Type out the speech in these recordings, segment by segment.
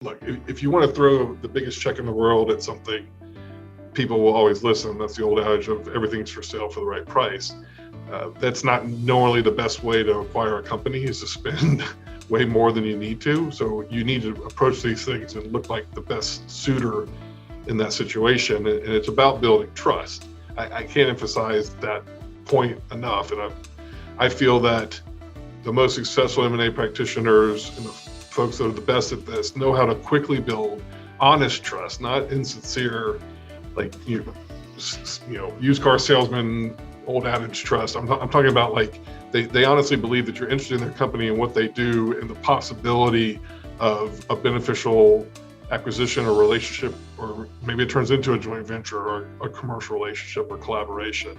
look, if you want to throw the biggest check in the world at something, people will always listen. That's the old adage of everything's for sale for the right price. That's not normally the best way to acquire a company, is to spend way more than you need to. So you need to approach these things and look like the best suitor in that situation. And it's about building trust. I can't emphasize that point enough. And I feel that the most successful M&A practitioners and the folks that are the best at this know how to quickly build honest trust, not insincere, like used car salesman, old adage trust. I'm talking about like they honestly believe that you're interested in their company and what they do and the possibility of a beneficial acquisition or relationship, or maybe it turns into a joint venture or a commercial relationship or collaboration.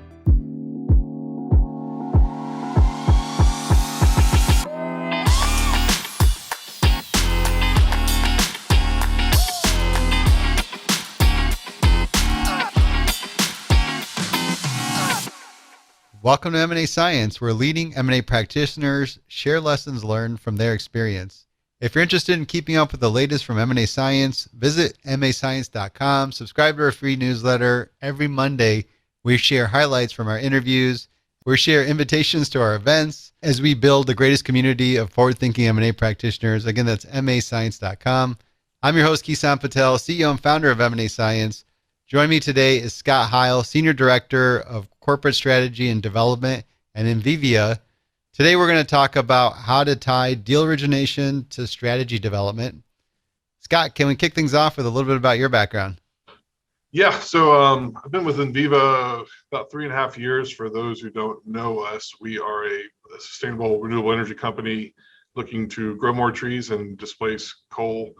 Welcome to M&A Science, where leading M&A practitioners share lessons learned from their experience. If you're interested in keeping up with the latest from M&A Science, visit mascience.com, subscribe to our free newsletter. Every Monday, we share highlights from our interviews. We share invitations to our events as we build the greatest community of forward-thinking M&A practitioners. Again, that's mascience.com. I'm your host, Kison Patel, CEO and founder of M&A Science. Joining me today is Scott Hile, Senior Director of Corporate Strategy and Development at Enviva. Today, we're going to talk about how to tie deal origination to strategy development. Scott, can we kick things off with a little bit about your background? Yeah, so I've been with Enviva about 3.5 years. For those who don't know us, we are a sustainable renewable energy company looking to grow more trees and displace coal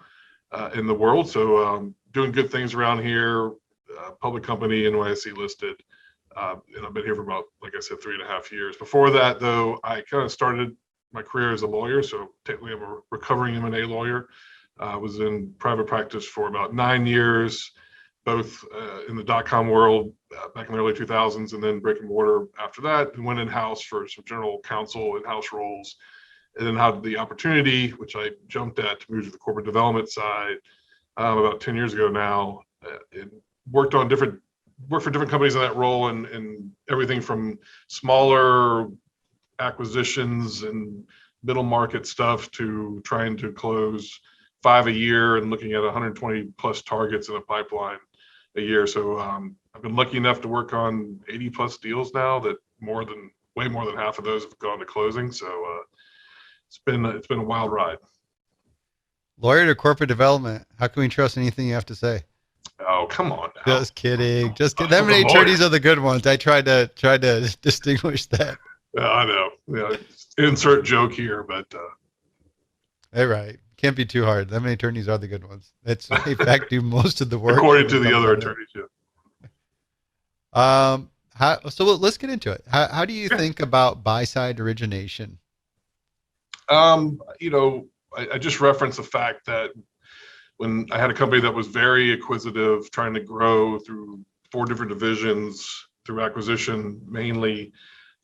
in the world. So doing good things around here. Public company, NYSE listed, and I've been here for about, like I said, 3.5 years. Before that, though, I kind of started my career as a lawyer, so technically I'm a recovering M&A lawyer. I was in private practice for about 9 years, both in the dot-com world back in the early 2000s, and then brick and mortar after that, and went in-house for some general counsel in-house roles, and then had the opportunity, which I jumped at, to move to the corporate development side about 10 years ago now, and worked for different companies in that role, and everything from smaller acquisitions and middle market stuff to trying to close 5 a year and looking at 120 plus targets in a pipeline a year. So I've been lucky enough to work on 80 plus deals now, that way more than half of those have gone to closing. So it's been a wild ride. Lawyer to corporate development. How can we trust anything you have to say? Oh, come on now. Just kidding. M&A attorneys are the good ones. I tried to distinguish that. I know. Yeah, insert joke here, but. All right. Can't be too hard. M&A attorneys are the good ones. That's in fact do most of the work. According to the other attorneys, yeah. So let's get into it. How do you think about buy-side origination? I just referenced the fact that when I had a company that was very acquisitive, trying to grow through 4 different divisions, through acquisition mainly,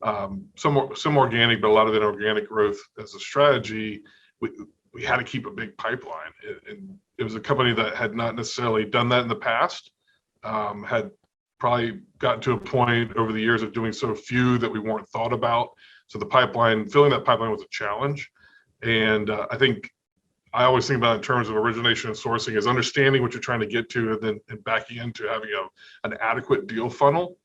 some organic, but a lot of inorganic growth as a strategy, we had to keep a big pipeline. And it was a company that had not necessarily done that in the past, had probably gotten to a point over the years of doing so few that we weren't thought about. So filling that pipeline was a challenge. And I think I always think about in terms of origination and sourcing is understanding what you're trying to get to, and backing into having an adequate deal funnel.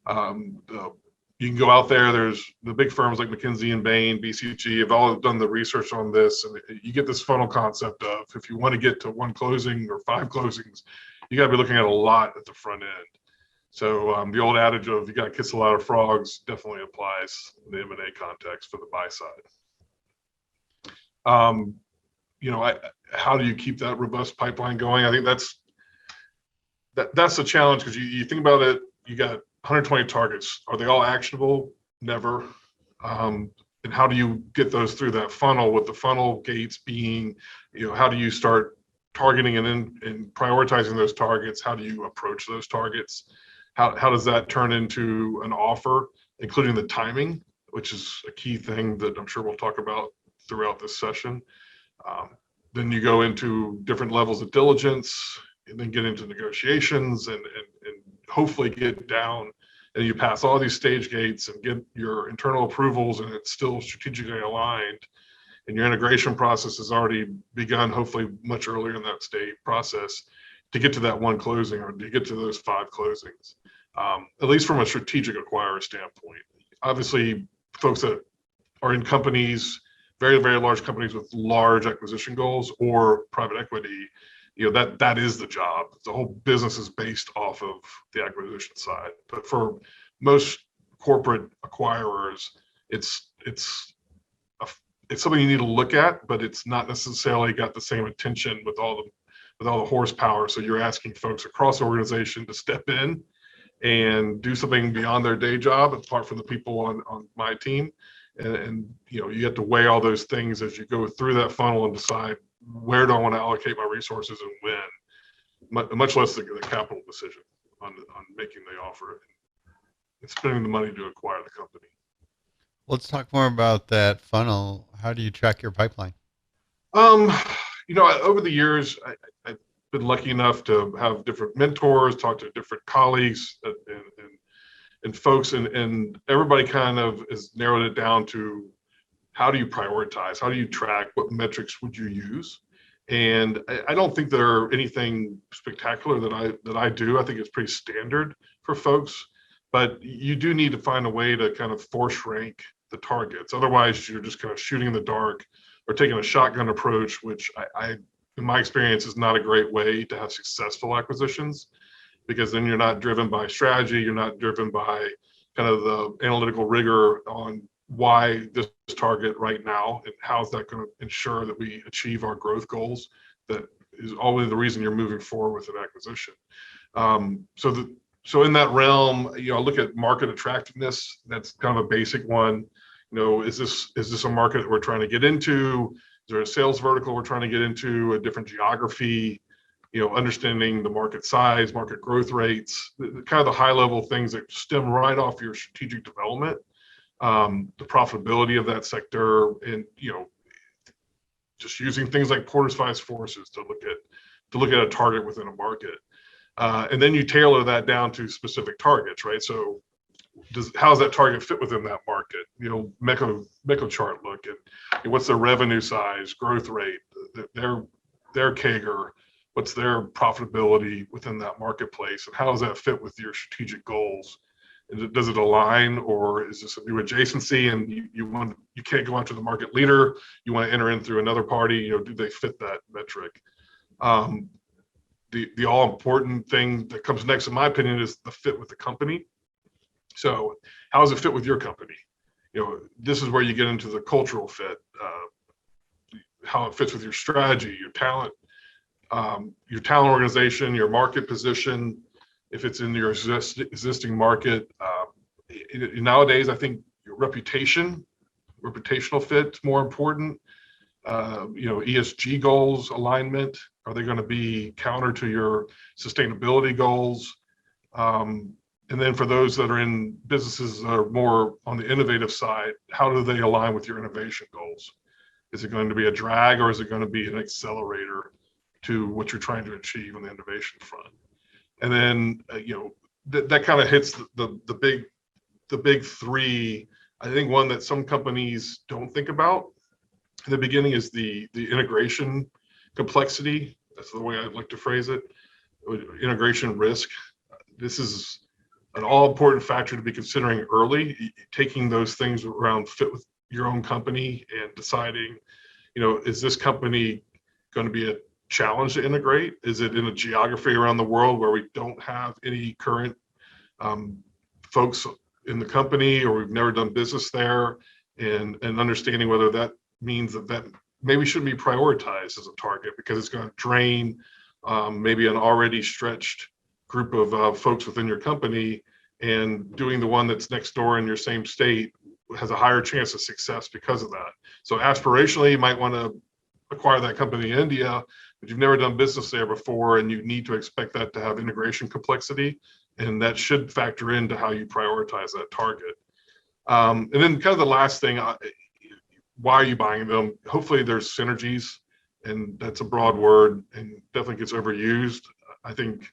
You can go out there. There's the big firms like McKinsey and Bain, BCG have all done the research on this, and you get this funnel concept of if you want to get to 1 closing or 5 closings, you got to be looking at a lot at the front end. So the old adage of you got to kiss a lot of frogs definitely applies in the M&A context for the buy side. How do you keep that robust pipeline going? I think that's the challenge, because you think about it, you got 120 targets. Are they all actionable? Never. And how do you get those through that funnel, with the funnel gates being, how do you start targeting and prioritizing those targets? How do you approach those targets? How does that turn into an offer, including the timing, which is a key thing that I'm sure we'll talk about throughout this session. then you go into different levels of diligence, and then get into negotiations, and hopefully get down, and you pass all these stage gates and get your internal approvals, and it's still strategically aligned, and your integration process has already begun, hopefully much earlier in that state process, to get to that one closing, or to get to those 5 closings, at least from a strategic acquirer standpoint. Obviously, folks that are in companies, very, very large companies with large acquisition goals, or private equity, that is the job. The whole business is based off of the acquisition side. But for most corporate acquirers, it's something you need to look at, but it's not necessarily got the same attention with all the horsepower. So you're asking folks across the organization to step in and do something beyond their day job, apart from the people on my team. And you have to weigh all those things as you go through that funnel and decide, where do I want to allocate my resources and when, much less the capital decision on making the offer and spending the money to acquire the company. Let's talk more about that funnel. How do you track your pipeline? Over the years, I've been lucky enough to have different mentors, talk to different colleagues and folks, and everybody kind of has narrowed it down to, how do you prioritize? How do you track? What metrics would you use? And I don't think there anything spectacular that I do. I think it's pretty standard for folks, but you do need to find a way to kind of force rank the targets. Otherwise, you're just kind of shooting in the dark or taking a shotgun approach, which I in my experience, is not a great way to have successful acquisitions, because then you're not driven by strategy. You're not driven by kind of the analytical rigor on why this target right now, and how is that going to ensure that we achieve our growth goals. That is always the reason you're moving forward with an acquisition. So in that realm, I look at market attractiveness. That's kind of a basic one. Is this a market that we're trying to get into? Is there a sales vertical we're trying to get into, a different geography? Understanding the market size, market growth rates, kind of the high level things that stem right off your strategic development, the profitability of that sector, and just using things like Porter's Five Forces to look at a target within a market, and then you tailor that down to specific targets, right? So how does that target fit within that market? Meco chart look at what's their revenue size, growth rate, their CAGR, what's their profitability within that marketplace, and how does that fit with your strategic goals? Does it align, or is this a new adjacency and you can't go after the market leader, you want to enter in through another party? Do they fit that metric? The all important thing that comes next, in my opinion, is the fit with the company. So how does it fit with your company? This is where you get into the cultural fit, how it fits with your strategy, your talent organization, your market position, if it's in your existing market. Nowadays, I think your reputational fit is more important. ESG goals alignment, are they going to be counter to your sustainability goals? And then for those that are in businesses that are more on the innovative side, how do they align with your innovation goals? Is it going to be a drag, or is it going to be an accelerator to what you're trying to achieve on the innovation front? And then that kind of hits the big three. I think one that some companies don't think about in the beginning is the integration complexity. That's the way I'd like to phrase it. Integration risk. This is an all important factor to be considering early, taking those things around fit with your own company and deciding, is this company going to be a challenge to integrate? Is it in a geography around the world where we don't have any current folks in the company, or we've never done business there, and understanding whether that means that maybe shouldn't be prioritized as a target, because it's going to drain maybe an already stretched group of folks within your company, and doing the one that's next door in your same state has a higher chance of success because of that. So aspirationally, you might want to acquire that company in India, but you've never done business there before, and you need to expect that to have integration complexity, and that should factor into how you prioritize that target. And then kind of the last thing, why are you buying them? Hopefully there's synergies, and that's a broad word and definitely gets overused. I think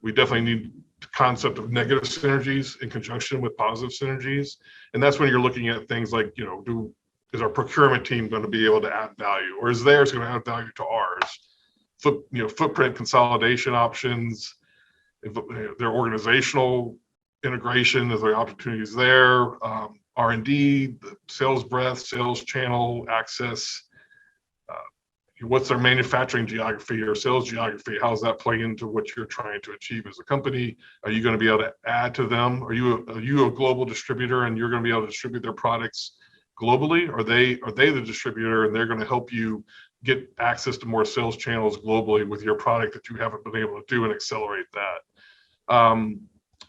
we definitely need the concept of negative synergies in conjunction with positive synergies. And that's when you're looking at things like, is our procurement team going to be able to add value, or is theirs going to add value to ours? Footprint consolidation options, if their organizational integration, is there opportunities there? R&D, the sales breadth, sales channel access, what's their manufacturing geography or sales geography? How does that play into what you're trying to achieve as a company? Are you going to be able to add to them? Are you a global distributor and you're going to be able to distribute their products globally? Are they the distributor and they're going to help you get access to more sales channels globally with your product that you haven't been able to do and accelerate that?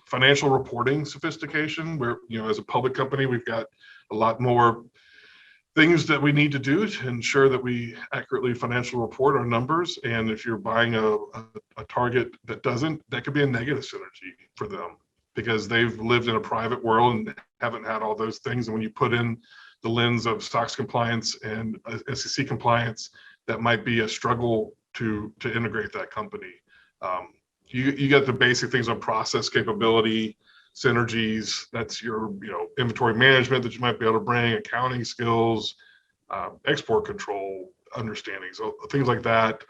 Financial reporting sophistication, where, as a public company, we've got a lot more things that we need to do to ensure that we accurately financial report our numbers. And if you're buying a target that doesn't, that could be a negative synergy for them because they've lived in a private world and haven't had all those things. And when you put in the lens of SOX compliance and SEC compliance, that might be a struggle to integrate that company. You got the basic things on process capability, synergies. That's your inventory management that you might be able to bring, accounting skills, export control understanding, so things like that.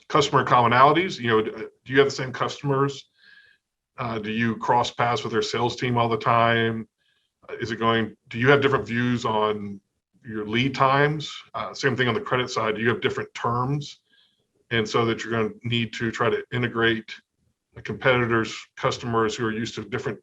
Customer commonalities. Do you have the same customers? Do you cross paths with their sales team all the time? Do you have different views on your lead times? Same thing on the credit side. Do you have different terms? And so that you're going to need to try to integrate the competitors' customers who are used to different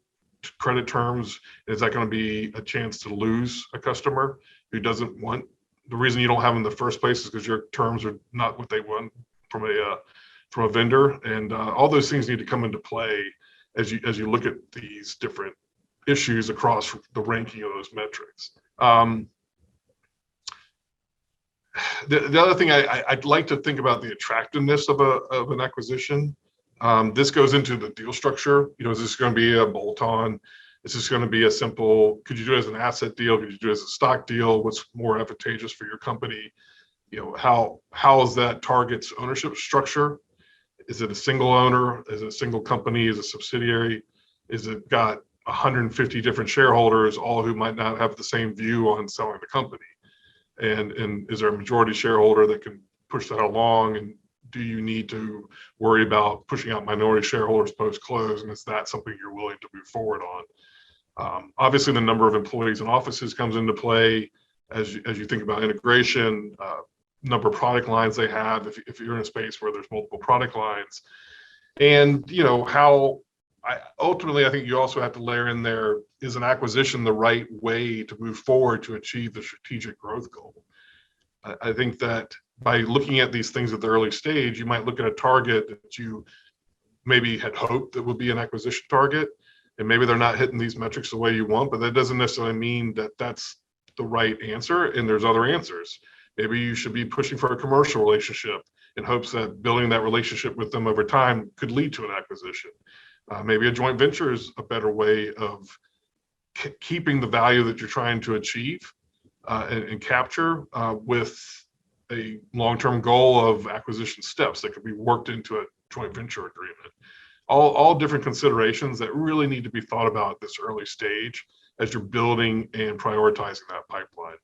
credit terms. Is that going to be a chance to lose a customer who doesn't want? The reason you don't have them in the first place is because your terms are not what they want from a vendor, and all those things need to come into play as you look at these different issues across the ranking of those metrics. The other thing I'd like to think about the attractiveness of an acquisition. This goes into the deal structure. Is this going to be a bolt-on? Is this going to be a simple? Could you do it as an asset deal? Could you do it as a stock deal? What's more advantageous for your company? How is that target's ownership structure? Is it a single owner? Is it a single company? Is it a subsidiary? Is it got 150 different shareholders, all who might not have the same view on selling the company? And is there a majority shareholder that can push that along? And do you need to worry about pushing out minority shareholders post-close? And is that something you're willing to move forward on? Obviously, the number of employees and offices comes into play as you think about integration, number of product lines they have, if you're in a space where there's multiple product lines. And, ultimately, I think you also have to layer in there, is an acquisition the right way to move forward to achieve the strategic growth goal? I think that by looking at these things at the early stage, you might look at a target that you maybe had hoped that would be an acquisition target, and maybe they're not hitting these metrics the way you want, but that doesn't necessarily mean that that's the right answer, and there's other answers. Maybe you should be pushing for a commercial relationship in hopes that building that relationship with them over time could lead to an acquisition. Maybe a joint venture is a better way of keeping the value that you're trying to achieve and capture with a long-term goal of acquisition steps that could be worked into a joint venture agreement. All different considerations that really need to be thought about at this early stage as you're building and prioritizing that pipeline.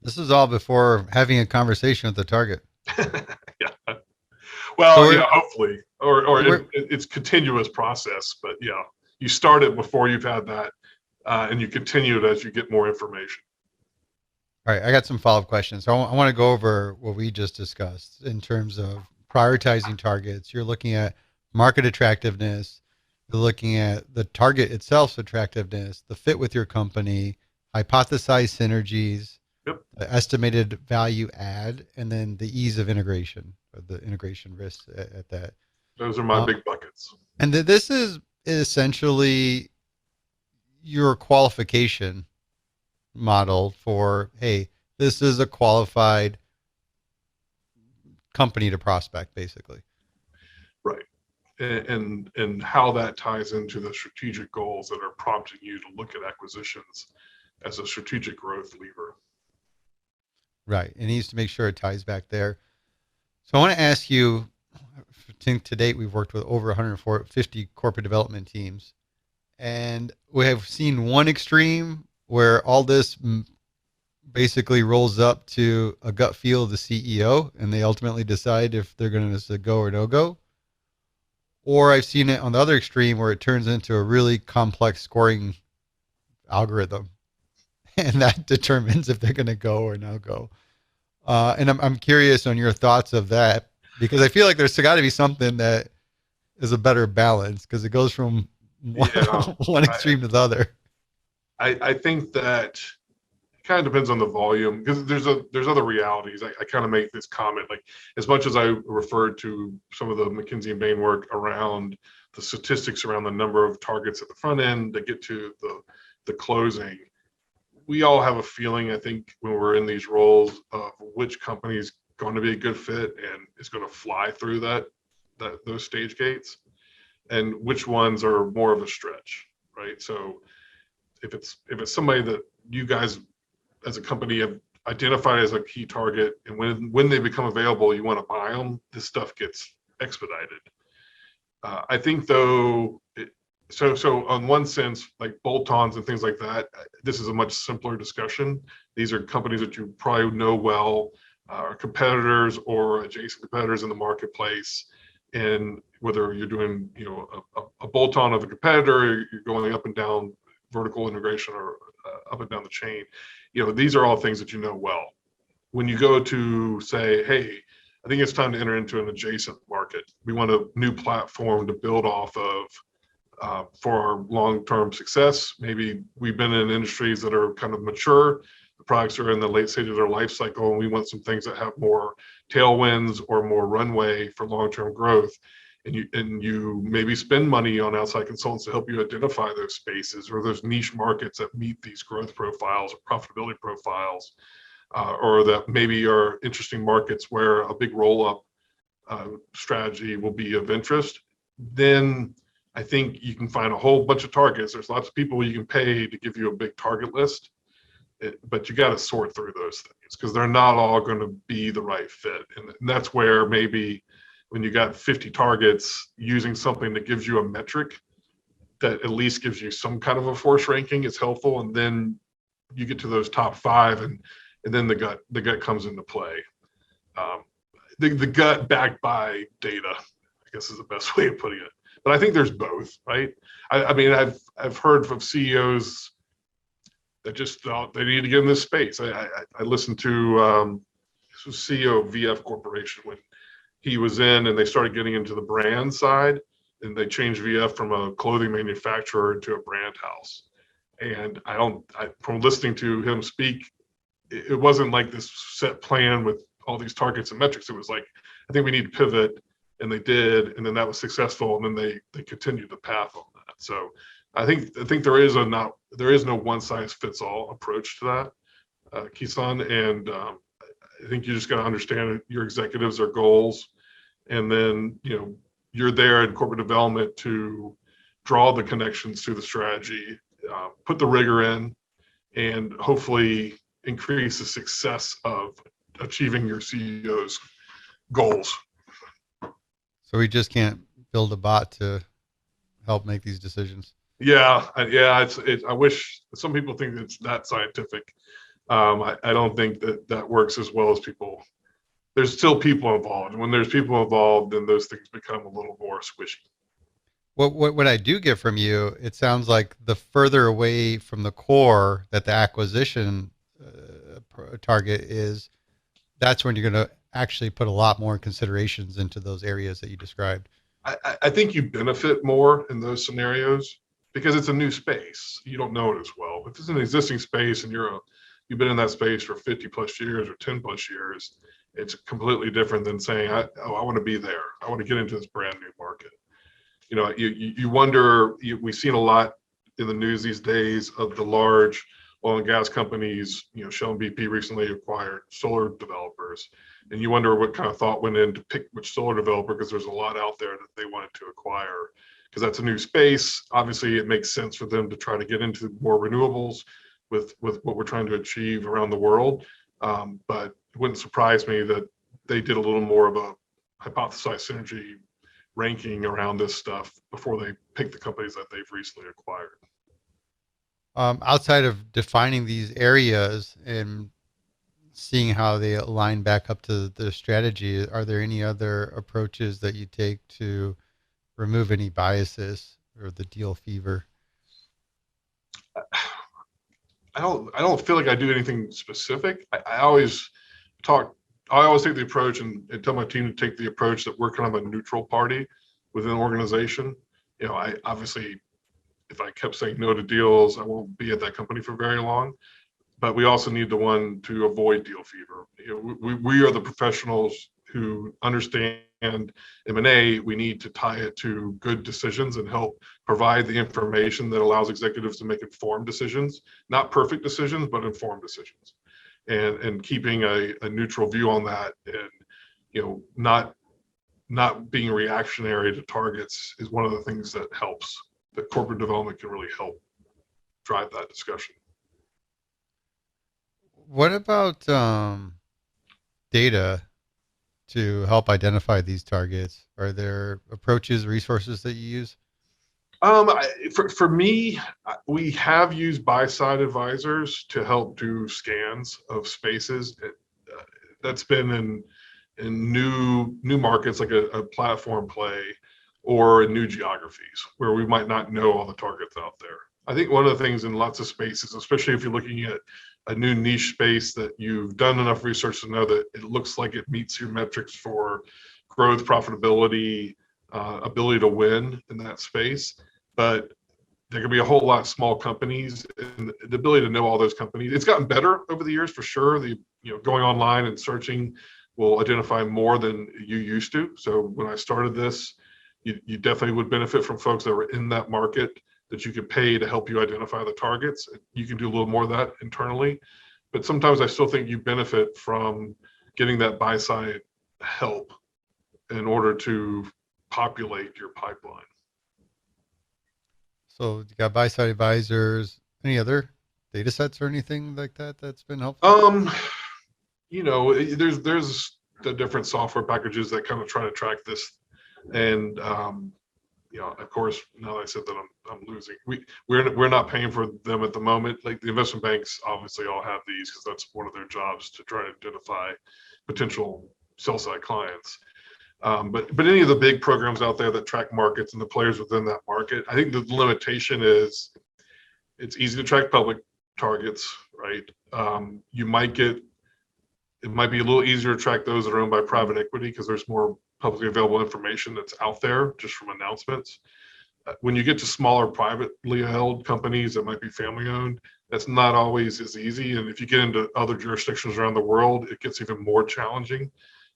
This is all before having a conversation with the target. Yeah. Well, yeah, hopefully, or it's continuous process, but yeah, you start it before you've had that, and you continue it as you get more information. All right, I got some follow-up questions. So I want to go over what we just discussed in terms of prioritizing targets. You're looking at market attractiveness. You're looking at the target itself's attractiveness, the fit with your company, hypothesized synergies, Yep. the estimated value add, and then the ease of integration, or the integration risks at that. Those are my big buckets. And this is essentially your qualification model for, hey, this is a qualified company to prospect, basically. Right. And how that ties into the strategic goals that are prompting you to look at acquisitions as a strategic growth lever. Right. It needs to make sure it ties back there. So I want to ask you, to date, we've worked with over 150 corporate development teams, and we have seen one extreme where all this basically rolls up to a gut feel of the CEO, and they ultimately decide if they're going to go or no go. Or I've seen it on the other extreme where it turns into a really complex scoring algorithm, and that determines if they're going to go or no go. And I'm curious on your thoughts of that, because I feel like there's got to be something that is a better balance, because it goes from one, Yeah, one I, extreme to the other. I think that it kind of depends on the volume because there's other realities. I kind of make this comment like as much as I referred to some of the McKinsey and Bain work around the statistics around the number of targets at the front end that get to the closing. We all have a feeling, I think, when we're in these roles of which company is going to be a good fit and is going to fly through those stage gates, and which ones are more of a stretch, right? So if it's somebody that you guys as a company have identified as a key target, and when they become available, you want to buy them, this stuff gets expedited. I think though, so on one sense, like bolt-ons and things like that, this is a much simpler discussion. These are companies that you probably know well, are competitors or adjacent competitors in the marketplace. And whether you're doing, a bolt-on of a competitor, you're going up and down vertical integration or up and down the chain, these are all things that you know well. When you go to say, hey, I think it's time to enter into an adjacent market. We want a new platform to build off of for our long-term success. Maybe we've been in industries that are kind of mature. The products are in the late stage of their life cycle, and we want some things that have more tailwinds or more runway for long-term growth. And you maybe spend money on outside consultants to help you identify those spaces or those niche markets that meet these growth profiles or profitability profiles, or that maybe are interesting markets where a big roll-up strategy will be of interest. Then I think you can find a whole bunch of targets. There's lots of people you can pay to give you a big target list, but you got to sort through those things because they're not all going to be the right fit. And that's where maybe when you got 50 targets, using something that gives you a metric that at least gives you some kind of a force ranking is helpful. And then you get to those top 5, and then the gut comes into play. The gut backed by data, I guess, is the best way of putting it. But I think there's both, right? I mean, I've heard from CEOs that just thought they need to get in this space. I listened to this was CEO of VF Corporation when he was in, and they started getting into the brand side, and they changed VF from a clothing manufacturer to a brand house. And from listening to him speak, it wasn't like this set plan with all these targets and metrics. It was like, I think we need to pivot, and they did, and then that was successful, and then they continued the path on that. So I think there is no one size fits all approach to that, Kison, and I think you just got to understand your executives are goals, and then you're there in corporate development to draw the connections to the strategy, put the rigor in, and hopefully increase the success of achieving your CEO's goals. So we just can't build a bot to help make these decisions. Yeah. I wish some people think it's that scientific. I don't think that works as well as people. There's still people involved. When there's people involved, then those things become a little more squishy. What I do get from you, it sounds like the further away from the core that the acquisition target is, that's when you're going to actually put a lot more considerations into those areas that you described. I think you benefit more in those scenarios because it's a new space. You don't know it as well. If it's an existing space and you've been in that space for 50 plus years or 10 plus years, it's completely different than saying, I want to be there. I want to get into this brand new market. You wonder, we've seen a lot in the news these days of the large oil and gas companies. Shell and BP recently acquired solar developers, and you wonder what kind of thought went in to pick which solar developer, because there's a lot out there that they wanted to acquire because that's a new space. Obviously, it makes sense for them to try to get into more renewables with what we're trying to achieve around the world. But it wouldn't surprise me that they did a little more of a hypothesized synergy ranking around this stuff before they pick the companies that they've recently acquired. Outside of defining these areas and seeing how they align back up to the strategy, are there any other approaches that you take to remove any biases or the deal fever? I don't feel like I do anything specific. I always take the approach and tell my team to take the approach that we're kind of a neutral party within an organization. I obviously, if I kept saying no to deals, I won't be at that company for very long. But we also need the one to avoid deal fever. We are the professionals who understand M&A. We need to tie it to good decisions and help provide the information that allows executives to make informed decisions, not perfect decisions, but informed decisions. And keeping a neutral view on that, and not being reactionary to targets is one of the things that helps. That corporate development can really help drive that discussion. What about data to help identify these targets? Are there approaches, resources that you use? For me, we have used buy-side advisors to help do scans of spaces. That's been in new markets, like a platform play, or in new geographies where we might not know all the targets out there. I think one of the things in lots of spaces, especially if you're looking at a new niche space that you've done enough research to know that it looks like it meets your metrics for growth, profitability, ability to win in that space. But there can be a whole lot of small companies, and the ability to know all those companies. It's gotten better over the years for sure. Going online and searching will identify more than you used to. So when I started this, you definitely would benefit from folks that were in that market that you could pay to help you identify the targets. You can do a little more of that internally, but sometimes I still think you benefit from getting that buy side help in order to populate your pipeline. So you got buy side advisors. Any other data sets or anything like that that's been helpful? There's the different software packages that kind of try to track this, and of course, now that I said that, I'm losing. We're not paying for them at the moment. Like the investment banks obviously all have these because that's one of their jobs to try to identify potential sell side clients. But any of the big programs out there that track markets and the players within that market, I think the limitation is it's easy to track public targets, right? It might be a little easier to track those that are owned by private equity because there's more publicly available information that's out there just from announcements. When you get to smaller privately held companies that might be family owned, that's not always as easy. And if you get into other jurisdictions around the world, it gets even more challenging.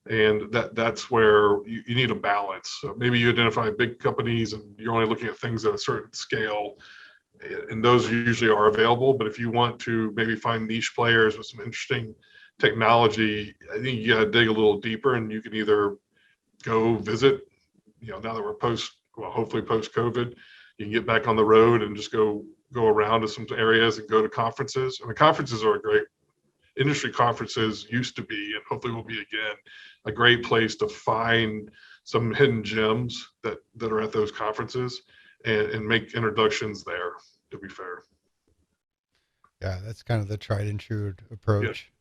And that's where you need a balance. So maybe you identify big companies and you're only looking at things at a certain scale, and those usually are available. But if you want to maybe find niche players with some interesting technology, I think you got to dig a little deeper, and you can either go visit, now that we're hopefully post COVID, you can get back on the road and just go around to some areas and go to conferences. And the conferences are a great, industry conferences used to be, and hopefully will be again, a great place to find some hidden gems that are at those conferences and make introductions there, to be fair. Yeah, that's kind of the tried and true approach.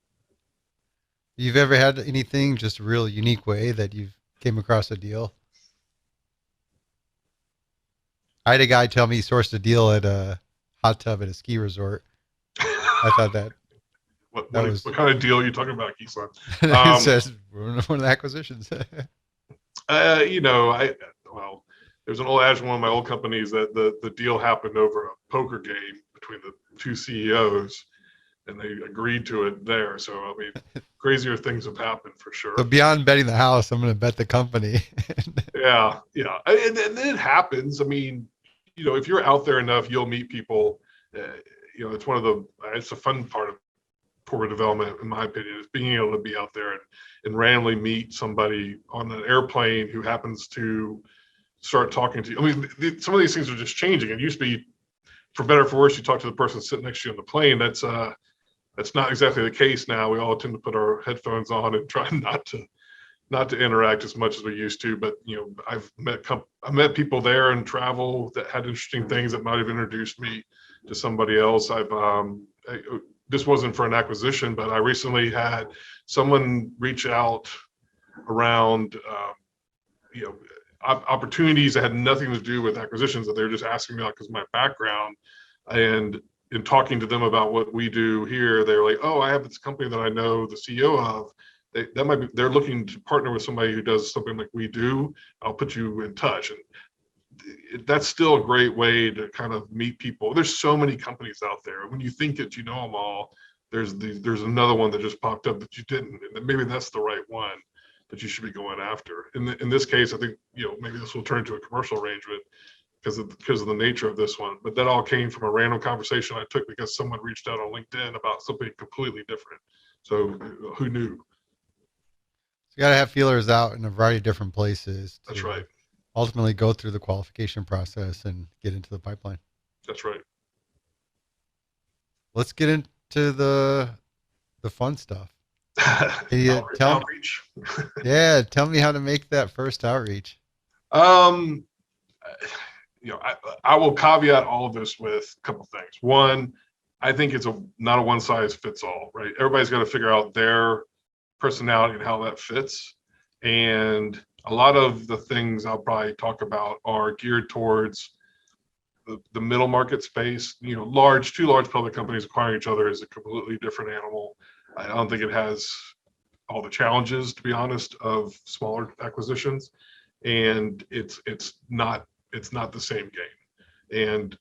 Yeah. You've ever had anything just a real unique way that you've came across a deal? I had a guy tell me he sourced a deal at a hot tub at a ski resort. I thought that what kind of deal are you talking about, Kison? It says one of the acquisitions. There's an old adage in one of my old companies that the deal happened over a poker game between the two CEOs, and they agreed to it there. So I mean, crazier things have happened for sure. So beyond betting the house, I'm going to bet the company. Yeah, and it happens. I mean, if you're out there enough, you'll meet people. It's a fun part of corporate development, in my opinion, is being able to be out there and randomly meet somebody on an airplane who happens to start talking to you. I mean, some of these things are just changing. It used to be, for better or for worse, you talk to the person sitting next to you on the plane. That's That's not exactly the case now. We all tend to put our headphones on and try not to interact as much as we used to. But I've met people there and travel that had interesting things that might have introduced me to somebody else. This wasn't for an acquisition, but I recently had someone reach out around opportunities that had nothing to do with acquisitions, that they're just asking me because of my background. And in talking to them about what we do here, they're like, oh, I have this company that I know the CEO of. They're looking to partner with somebody who does something like we do. I'll put you in touch. And that's still a great way to kind of meet people. There's so many companies out there. When you think that you know them all, there's another one that just popped up that you didn't, and maybe that's the right one that you should be going after. In this case, I think maybe this will turn into a commercial arrangement because of the nature of this one. But that all came from a random conversation I took because someone reached out on LinkedIn about something completely different. So who knew? You got to have feelers out in a variety of different places. That's right. Ultimately go through the qualification process and get into the pipeline. That's right. Let's get into the fun stuff. Outreach. Yeah, tell me how to make that first outreach. I will caveat all of this with a couple things. One, I think it's not a one size fits all, right? Everybody's got to figure out their personality and how that fits. And a lot of the things I'll probably talk about are geared towards the middle market space. Two large public companies acquiring each other is a completely different animal. I don't think it has all the challenges, to be honest, of smaller acquisitions, and it's not the same game. And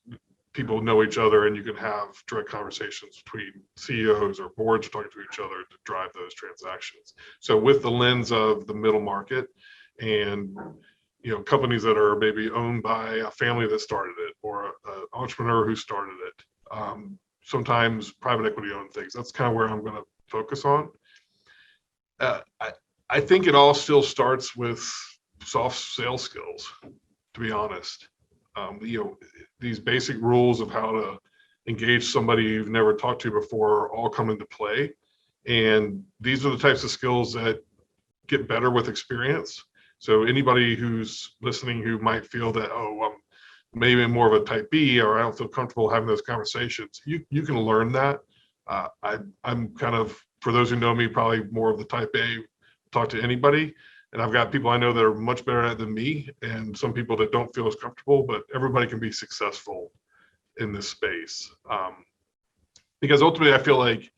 people know each other, and you can have direct conversations between CEOs or boards talking to each other to drive those transactions. So with the lens of the middle market and companies that are maybe owned by a family that started it or an entrepreneur who started it, sometimes private equity owned things. That's kind of where I'm going to focus on. I think it all still starts with soft sales skills, to be honest. These basic rules of how to engage somebody you've never talked to before all come into play. And these are the types of skills that get better with experience. So anybody who's listening who might feel that, I'm maybe more of a type B, or I don't feel comfortable having those conversations, you can learn that. I'm kind of, for those who know me, probably more of the type A, talk to anybody. And I've got people I know that are much better at it than me, and some people that don't feel as comfortable, but everybody can be successful in this space. Because ultimately, I feel like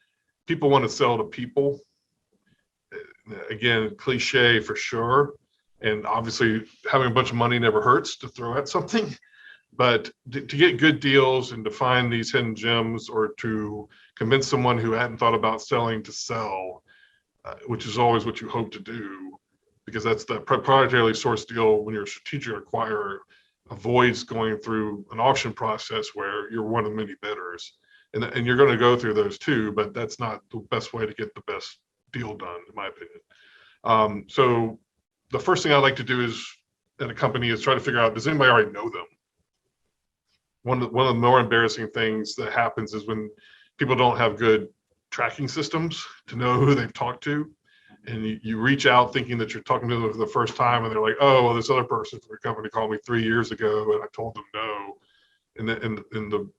people want to sell to people. Again, cliche for sure. And obviously, having a bunch of money never hurts to throw at something. But to get good deals and to find these hidden gems, or to convince someone who hadn't thought about selling to sell, which is always what you hope to do, because that's the proprietarily sourced deal. When you're a strategic acquirer, avoids going through an auction process where you're one of many bidders, and you're going to go through those too, but that's not the best way to get the best deal done, in my opinion. So the first thing I like to do is at a company is try to figure out, does anybody already know them? One of the more embarrassing things that happens is when people don't have good tracking systems to know who they've talked to. And you reach out thinking that you're talking to them for the first time, and they're like, oh, well, this other person from your company called me 3 years ago and I told them no. And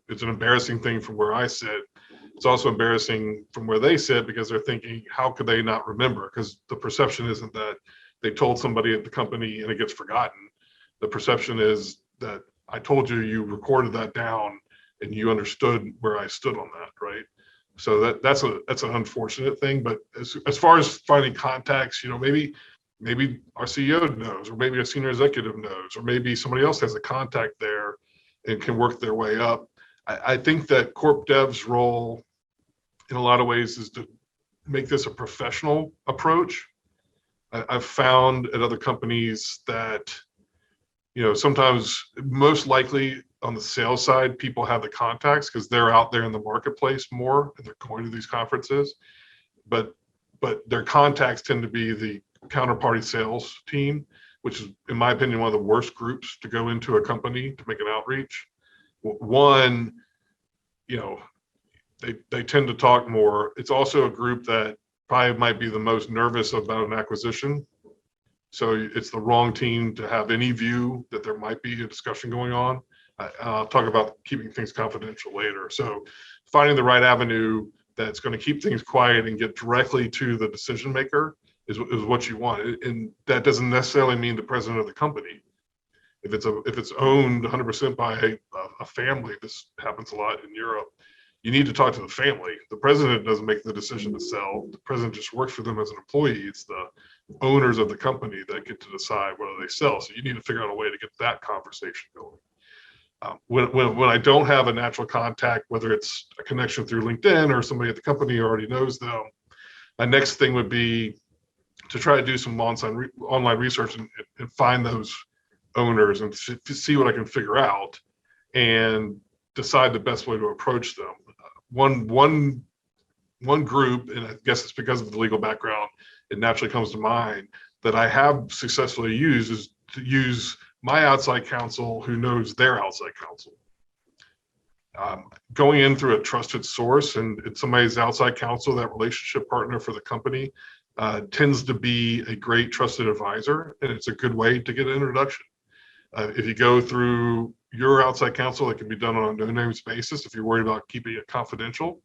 it's an embarrassing thing from where I sit. It's also embarrassing from where they sit, because they're thinking, how could they not remember? Because the perception isn't that they told somebody at the company and it gets forgotten. The perception is that I told you, you recorded that down, and you understood where I stood on that, right? So that's an unfortunate thing. But as far as finding contacts, maybe our CEO knows, or maybe a senior executive knows, or maybe somebody else has a contact there and can work their way up. I think that corp dev's role in a lot of ways is to make this a professional approach. I've found at other companies that, sometimes, most likely on the sales side, people have the contacts because they're out there in the marketplace more and they're going to these conferences, but their contacts tend to be the counterparty sales team, which is, in my opinion, one of the worst groups to go into a company to make an outreach. One, they tend to talk more. It's also a group that probably might be the most nervous about an acquisition. So it's the wrong team to have any view that there might be a discussion going on. I'll talk about keeping things confidential later. So finding the right avenue that's going to keep things quiet and get directly to the decision maker is what you want. And that doesn't necessarily mean the president of the company. If it's owned 100% by a family, this happens a lot in Europe. You need to talk to the family. The president doesn't make the decision to sell. The president just works for them as an employee. It's the owners of the company that get to decide whether they sell. So you need to figure out a way to get that conversation going. When I don't have a natural contact, whether it's a connection through LinkedIn or somebody at the company already knows them, my next thing would be to try to do some online research and find those owners and see what I can figure out and decide the best way to approach them. One group, and I guess it's because of the legal background, it naturally comes to mind, that I have successfully used is to use my outside counsel who knows their outside counsel. Going in through a trusted source and it's somebody's outside counsel, that relationship partner for the company, tends to be a great trusted advisor, and it's a good way to get an introduction. If you go through your outside counsel, it can be done on a no-names basis if you're worried about keeping it confidential,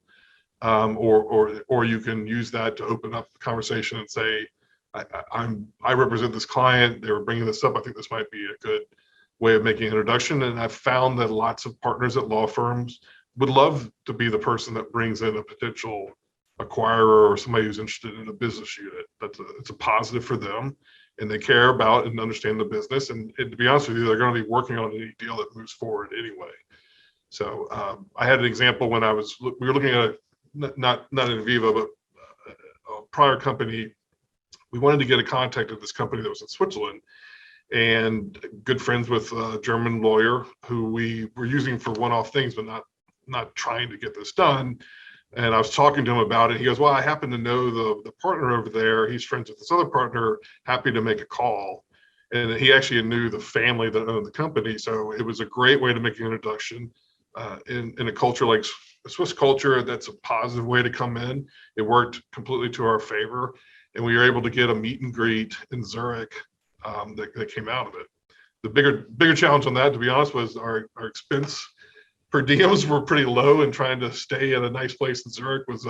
or you can use that to open up the conversation and say, I represent this client. They were bringing this up. I think this might be a good way of making an introduction. And I've found that lots of partners at law firms would love to be the person that brings in a potential acquirer or somebody who's interested in a business unit. It's a positive for them, and they care about and understand the business. And to be honest with you, they're going to be working on any deal that moves forward anyway. So I had an example when we were looking at not Enviva, but a prior company. We wanted to get a contact of this company that was in Switzerland, and good friends with a German lawyer who we were using for one-off things, but not trying to get this done. And I was talking to him about it. He goes, well, I happen to know the partner over there. He's friends with this other partner, happy to make a call. And he actually knew the family that owned the company. So it was a great way to make an introduction. In a culture like Swiss culture, that's a positive way to come in. It worked completely to our favor. And we were able to get a meet and greet in Zurich that came out of it. The bigger challenge on that, to be honest, was our expense per diems were pretty low, and trying to stay at a nice place in Zurich was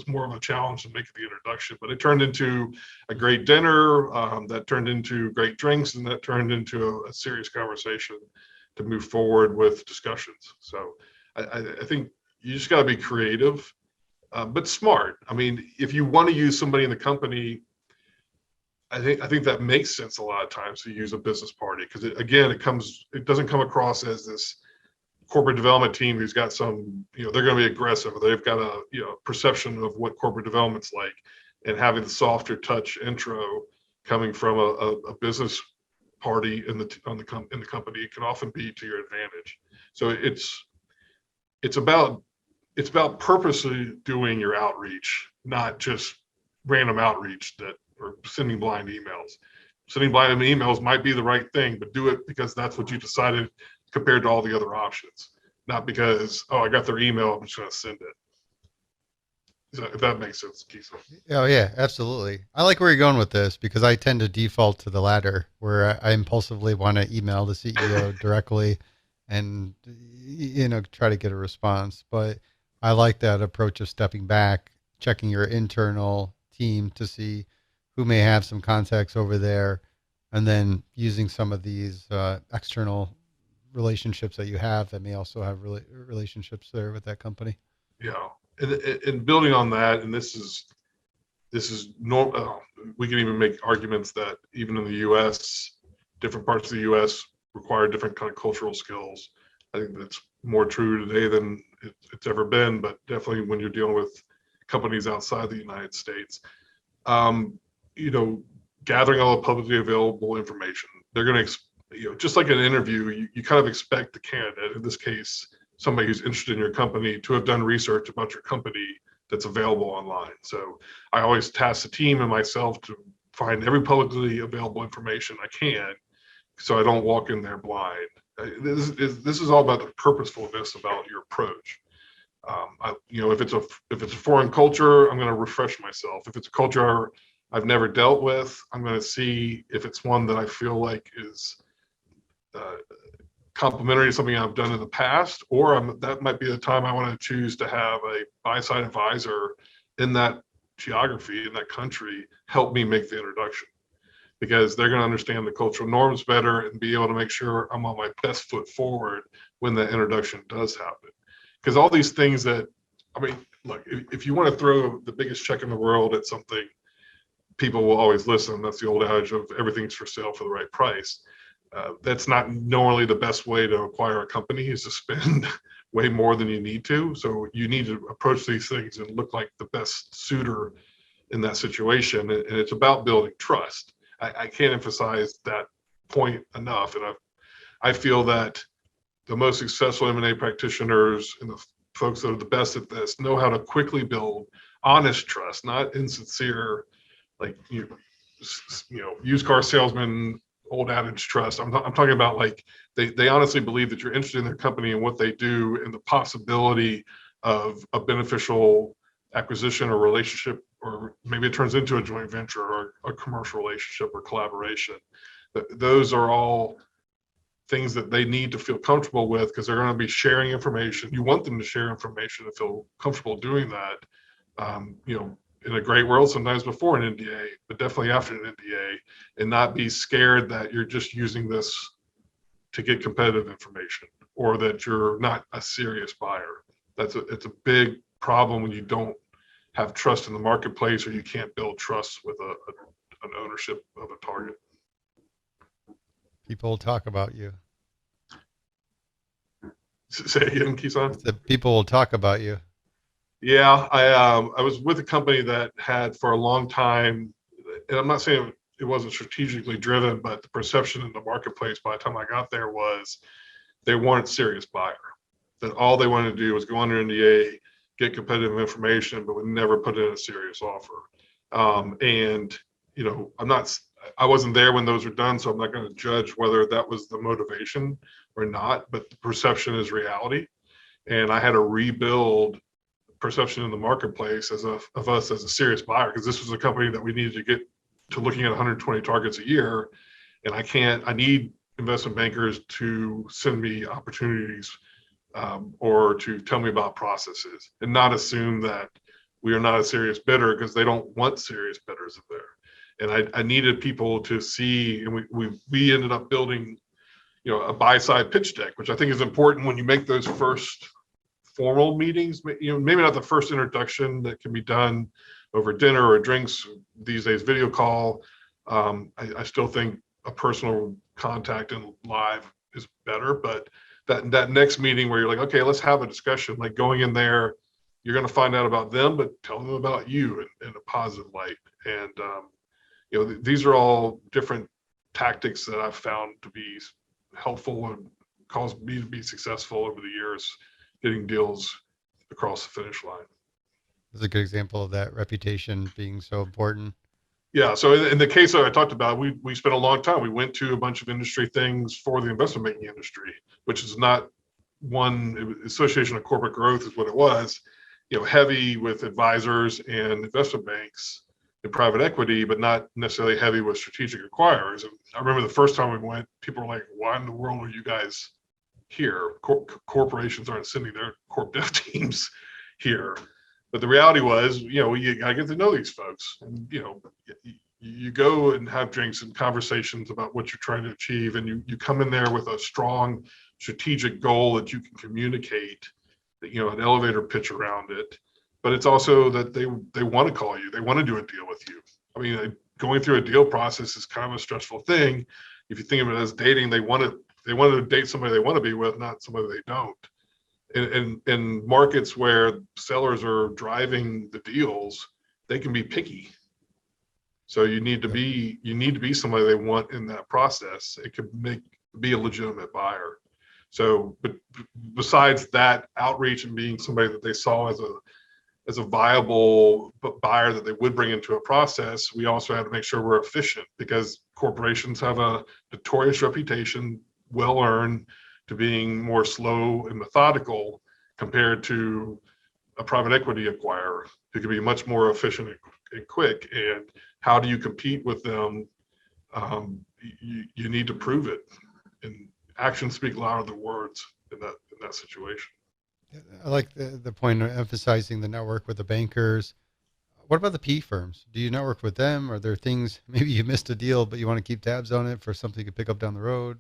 more of a challenge than making the introduction. But it turned into a great dinner, that turned into great drinks, and that turned into a serious conversation to move forward with discussions. So I think you just got to be creative. But smart. I mean, if you want to use somebody in the company, I think that makes sense a lot of times to use a business party, because it doesn't come across as this corporate development team who's got some, they're going to be aggressive, or they've got a perception of what corporate development's like, and having the softer touch intro coming from a business party in the company can often be to your advantage. So it's about purposely doing your outreach, not just random outreach or sending blind emails. Sending blind emails might be the right thing, but do it because that's what you decided compared to all the other options, not because, I got their email, I'm just going to send it. If that makes sense, Kison. Oh yeah, absolutely. I like where you're going with this, because I tend to default to the latter, where I impulsively want to email the CEO directly and try to get a response. But I like that approach of stepping back, checking your internal team to see who may have some contacts over there, and then using some of these external relationships that you have that may also have relationships there with that company. Yeah, and building on that, and this is normal. We can even make arguments that even in the U.S., different parts of the U.S. require different kind of cultural skills. I think that's more true today than it's ever been, but definitely when you're dealing with companies outside the United States, gathering all the publicly available information. They're going to, just like an interview, you kind of expect the candidate, in this case, somebody who's interested in your company, to have done research about your company that's available online. So I always task the team and myself to find every publicly available information I can, so I don't walk in there blind. This is all about the purposefulness about your approach. If it's a foreign culture, I'm going to refresh myself. If it's a culture I've never dealt with, I'm going to see if it's one that I feel like is complementary to something I've done in the past, or that might be the time I want to choose to have a buy-side advisor in that geography, in that country, help me make the introduction, because they're going to understand the cultural norms better and be able to make sure I'm on my best foot forward when that introduction does happen. Because all these things that, look, if you want to throw the biggest check in the world at something, people will always listen. That's the old adage of everything's for sale for the right price. That's not normally the best way to acquire a company, is to spend way more than you need to. So you need to approach these things and look like the best suitor in that situation. And it's about building trust. I can't emphasize that point enough. And I feel that the most successful M&A practitioners and the folks that are the best at this know how to quickly build honest trust, not insincere, like, used car salesman, old adage trust. I'm talking about, like, they honestly believe that you're interested in their company and what they do and the possibility of a beneficial acquisition or relationship, or maybe it turns into a joint venture or a commercial relationship or collaboration. Those are all things that they need to feel comfortable with, because they're going to be sharing information. You want them to share information and feel comfortable doing that. In a great world, sometimes before an NDA, but definitely after an NDA, and not be scared that you're just using this to get competitive information, or that you're not a serious buyer. It's a big problem when you don't have trust in the marketplace, or you can't build trust with an ownership of a target. People will talk about you. Say again, Kison? The people will talk about you. Yeah, I was with a company that had for a long time, and I'm not saying it wasn't strategically driven, but the perception in the marketplace by the time I got there was they weren't a serious buyer. That all they wanted to do was go under NDA, get competitive information, but would never put in a serious offer. I wasn't there when those were done, so I'm not going to judge whether that was the motivation or not, but the perception is reality. And I had to rebuild perception in the marketplace of us as a serious buyer, because this was a company that we needed to get to looking at 120 targets a year. And I need investment bankers to send me opportunities, or to tell me about processes, and not assume that we are not a serious bidder, because they don't want serious bidders in there. And I needed people to see, and we ended up building, a buy-side pitch deck, which I think is important when you make those first formal meetings. Maybe not the first introduction that can be done over dinner or drinks these days, video call. I still think a personal contact and live is better, but that next meeting where you're like, okay, let's have a discussion, like going in there, you're going to find out about them, but tell them about you in a positive light. And, these are all different tactics that I've found to be helpful and caused me to be successful over the years, getting deals across the finish line. That's a good example of that reputation being so important. Yeah. So in the case that I talked about, we spent a long time. We went to a bunch of industry things for the investment banking industry, which is not one association of corporate growth is what it was, heavy with advisors and investment banks and private equity, but not necessarily heavy with strategic acquirers. And I remember the first time we went, people were like, why in the world are you guys here? Corporations aren't sending their corp dev teams here. But the reality was, you gotta get to know these folks, and you go and have drinks and conversations about what you're trying to achieve, and you come in there with a strong strategic goal that you can communicate, an elevator pitch around it. But it's also that they want to call you, they want to do a deal with you. I mean, going through a deal process is kind of a stressful thing. If you think of it as dating, they want to date somebody they want to be with, not somebody they don't. In markets where sellers are driving the deals, they can be picky. So you need to be somebody they want in that process. It could be a legitimate buyer. So, but besides that outreach and being somebody that they saw as a viable buyer that they would bring into a process, we also have to make sure we're efficient, because corporations have a notorious reputation, well earned, to being more slow and methodical compared to a private equity acquirer who can be much more efficient and quick. And how do you compete with them? You need to prove it, and actions speak louder than words in that situation. I like the point of emphasizing the network with the bankers. What about the PE firms? Do you network with them? Are there things, maybe you missed a deal, but you want to keep tabs on it for something you could pick up down the road?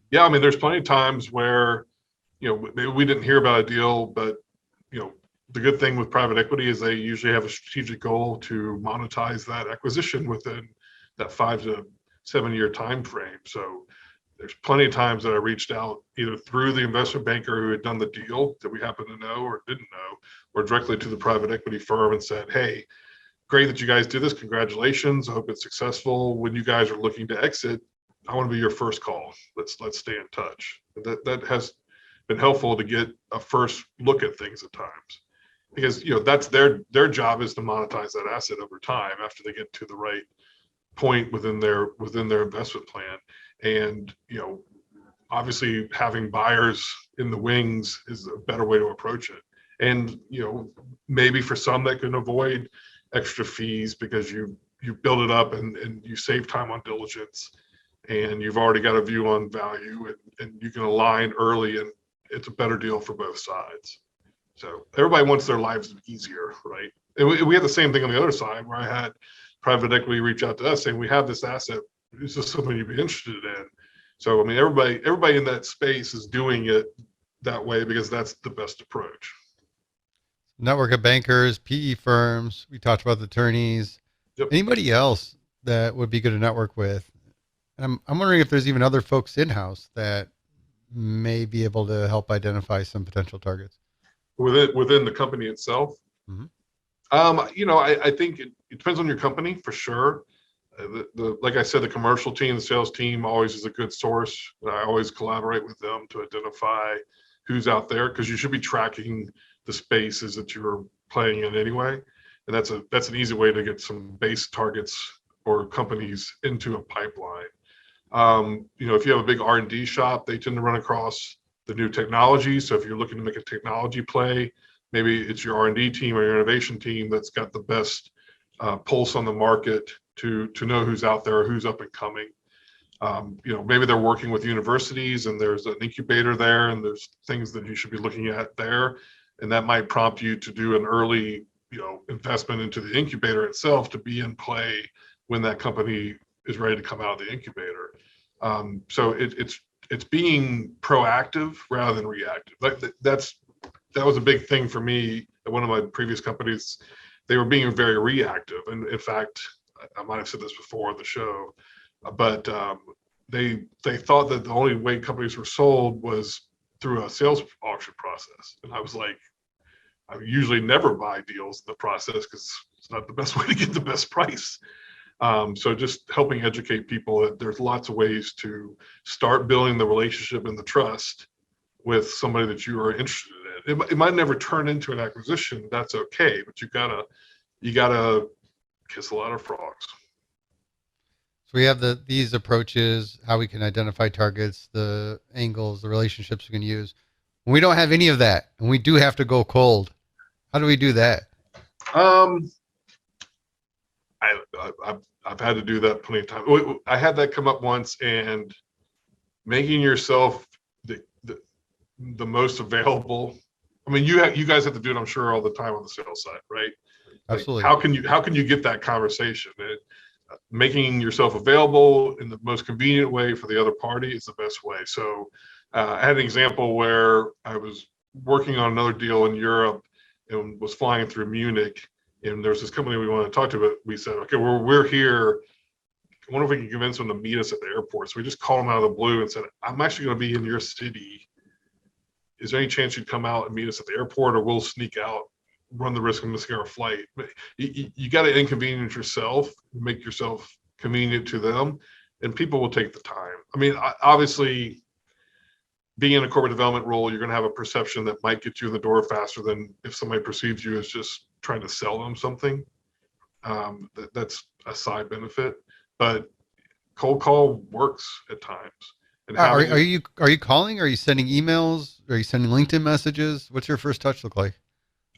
Yeah, I mean, there's plenty of times where, maybe we didn't hear about a deal, but, the good thing with private equity is they usually have a strategic goal to monetize that acquisition within that 5 to 7 year time frame. So there's plenty of times that I reached out either through the investment banker who had done the deal that we happen to know or didn't know, or directly to the private equity firm and said, hey, great that you guys did this. Congratulations. I hope it's successful. When you guys are looking to exit, I want to be your first call. Let's stay in touch. That has been helpful to get a first look at things at times, because that's their job, is to monetize that asset over time after they get to the right point within their investment plan. And obviously having buyers in the wings is a better way to approach it. And maybe for some that can avoid extra fees because you build it up and you save time on diligence, and you've already got a view on value, and you can align early, and it's a better deal for both sides. So everybody wants their lives to be easier, right? And we had the same thing on the other side, where I had private equity reach out to us saying, we have this asset, is this something you'd be interested in? So I mean, everybody in that space is doing it that way because that's the best approach. Network of bankers, PE firms. We talked about the attorneys. Yep. Anybody else that would be good to network with? And I'm wondering if there's even other folks in-house that may be able to help identify some potential targets Within the company itself. Mm-hmm. I think it depends on your company for sure. Like I said, the commercial team, the sales team always is a good source. I always collaborate with them to identify who's out there, because you should be tracking the spaces that you're playing in anyway. And that's an easy way to get some base targets or companies into a pipeline. If you have a big R&D shop, they tend to run across the new technology. So if you're looking to make a technology play, maybe it's your R&D team or your innovation team that's got the best pulse on the market to know who's out there, who's up and coming. Maybe they're working with universities and there's an incubator there, and there's things that you should be looking at there. And that might prompt you to do an early, investment into the incubator itself to be in play when that company is ready to come out of the incubator. So it's being proactive rather than reactive. That was a big thing for me at one of my previous companies. They were being very reactive. And in fact, I might have said this before on the show, but they thought that the only way companies were sold was through a sales auction process. And I was like, I usually never buy deals in the process because it's not the best way to get the best price. So just helping educate people that there's lots of ways to start building the relationship and the trust with somebody that you are interested in. It might never turn into an acquisition. That's okay, but you gotta kiss a lot of frogs. So we have these approaches, how we can identify targets, the angles, the relationships we can use. When we don't have any of that, and we do have to go cold, how do we do that? I've had to do that plenty of times. I had that come up once, and making yourself the most available. I mean, you guys have to do it, I'm sure, all the time on the sales side, right? Absolutely. Like, how can you get that conversation? Making yourself available in the most convenient way for the other party is the best way. So I had an example where I was working on another deal in Europe and was flying through Munich, and there's this company we wanted to talk to, but we said, okay, we're here. I wonder if we can convince them to meet us at the airport. So we just called them out of the blue and said, I'm actually going to be in your city. Is there any chance you'd come out and meet us at the airport, or we'll sneak out, run the risk of missing our flight? But you got to inconvenience yourself, make yourself convenient to them, and people will take the time. I mean, obviously, being in a corporate development role, you're going to have a perception that might get you in the door faster than if somebody perceives you as just trying to sell them something. That's a side benefit, but cold call works at times. And Are you calling? Are you sending emails? Are you sending LinkedIn messages? What's your first touch look like?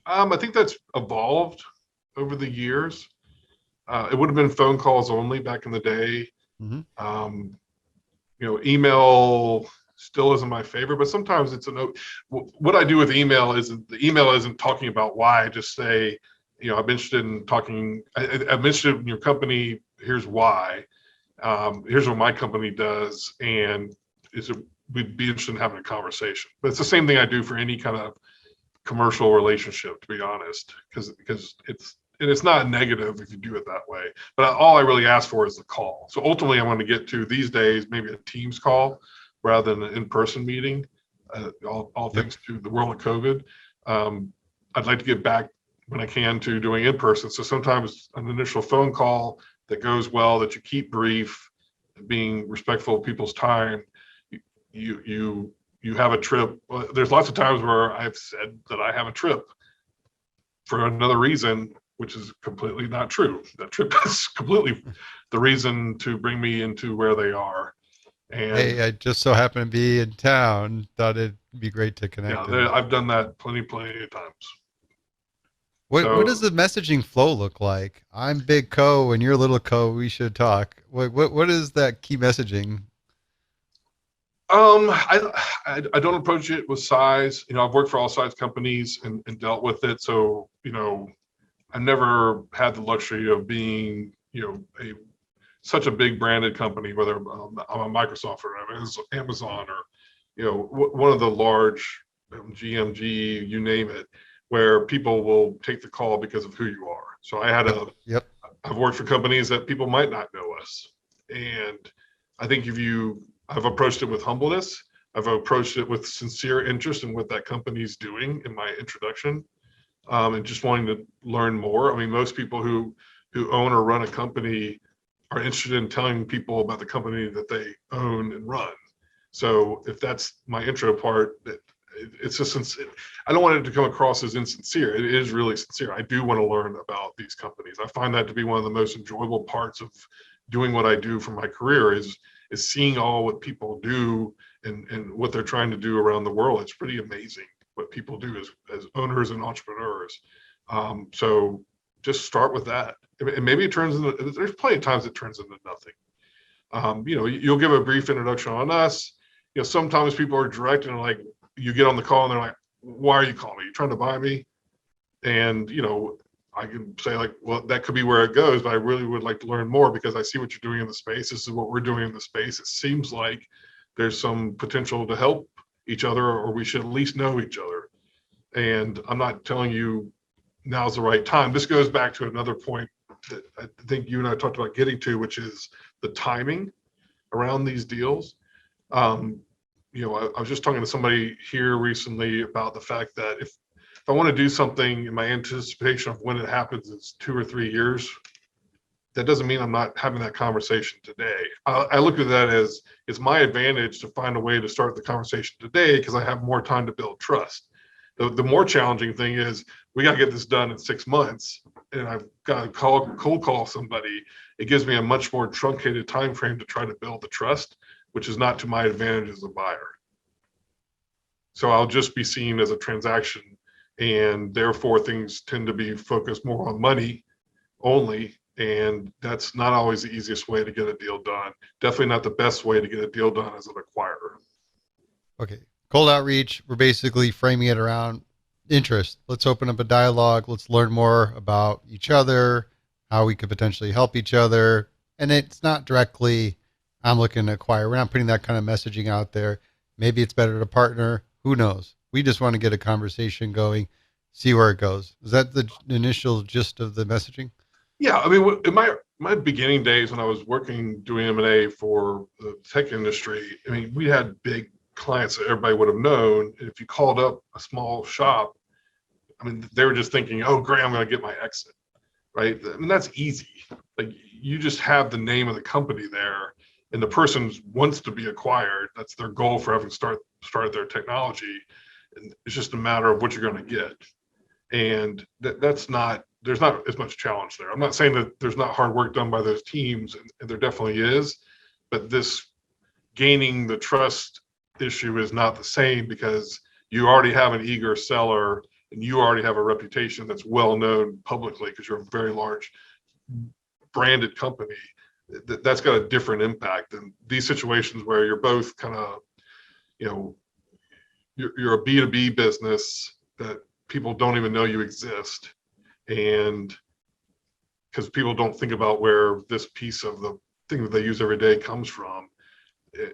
I think that's evolved over the years. It would have been phone calls only back in the day. Hmm. Um, email still isn't my favorite, but sometimes it's a note. What I do with email is the email isn't talking about why. I just say, I'm interested in talking. I'm interested in your company. Here's why. Here's what my company does, and we'd be interested in having a conversation. But it's the same thing I do for any kind of commercial relationship, to be honest, because it's not negative if you do it that way. But all I really ask for is the call. So ultimately, I want to get to these days maybe a Teams call rather than an in-person meeting. All Yep. thanks to the world of COVID. I'd like to get back when I can to doing in person. So sometimes an initial phone call that goes well, that you keep brief, being respectful of people's time. You have a trip. There's lots of times where I've said that I have a trip for another reason, which is completely not true. That trip is completely the reason to bring me into where they are. And Hey, I just so happen to be in town. Thought it'd be great to yeah, connect. And I've done that plenty of times. what does So the messaging flow look like? I'm Big Co and you're Little Co. We should talk. What is that key messaging? I don't approach it with size. I've worked for all size companies and dealt with it. So, I never had the luxury of being, a such a big branded company, whether I'm a Microsoft or Amazon or, one of the large GMG, you name it, where people will take the call because of who you are. So Yep. Yep. I've worked for companies that people might not know us. And I think I've approached it with humbleness. I've approached it with sincere interest in what that company's doing in my introduction, and just wanting to learn more. I mean, most people who own or run a company are interested in telling people about the company that they own and run. So if that's my intro part, it's just I don't want it to come across as insincere. It is really sincere. I do want to learn about these companies. I find that to be one of the most enjoyable parts of doing what I do for my career is seeing all what people do and what they're trying to do around the world. It's pretty amazing what people do as owners and entrepreneurs. So just start with that. And maybe it turns into, there's plenty of times it turns into nothing. You'll give a brief introduction on us. Sometimes people are direct and like, you get on the call and they're like, why are you calling me? You trying to buy me? And, I can say like, well, that could be where it goes, but I really would like to learn more because I see what you're doing in the space. This is what we're doing in the space. It seems like there's some potential to help each other, or we should at least know each other. And I'm not telling you now's the right time. This goes back to another point that I think you and I talked about getting to, which is the timing around these deals. I was just talking to somebody here recently about the fact that if I want to do something in my anticipation of when it happens is 2 or 3 years, that doesn't mean I'm not having that conversation today. I look at that as it's my advantage to find a way to start the conversation today because I have more time to build trust. The more challenging thing is we got to get this done in 6 months, and I've got to cold call somebody. It gives me a much more truncated time frame to try to build the trust, which is not to my advantage as a buyer. So I'll just be seen as a transaction, and therefore things tend to be focused more on money only, and that's not always the easiest way to get a deal done. Definitely not the best way to get a deal done as an acquirer. Okay. Cold outreach, we're basically framing it around interest. Let's open up a dialogue. Let's learn more about each other, how we could potentially help each other. And it's not directly, I'm looking to acquire. We're not putting that kind of messaging out there. Maybe it's better to partner. Who knows? We just want to get a conversation going, see where it goes. Is that the initial gist of the messaging? Yeah, I mean, in my beginning days when I was working doing M&A for the tech industry, I mean, we had big clients that everybody would have known. If you called up a small shop, I mean, they were just thinking, "Oh, great, I'm going to get my exit," right? I mean, that's easy. Like you just have the name of the company there, and the person wants to be acquired. That's their goal for having started their technology, and it's just a matter of what you're going to get. And that's not, there's not as much challenge there. I'm not saying that there's not hard work done by those teams, and there definitely is, but this gaining the trust issue is not the same because you already have an eager seller and you already have a reputation that's well known publicly because you're a very large branded company, that's got a different impact than these situations where you're both kind of, you know, you're a B2B business that people don't even know you exist. And because people don't think about where this piece of the thing that they use every day comes from.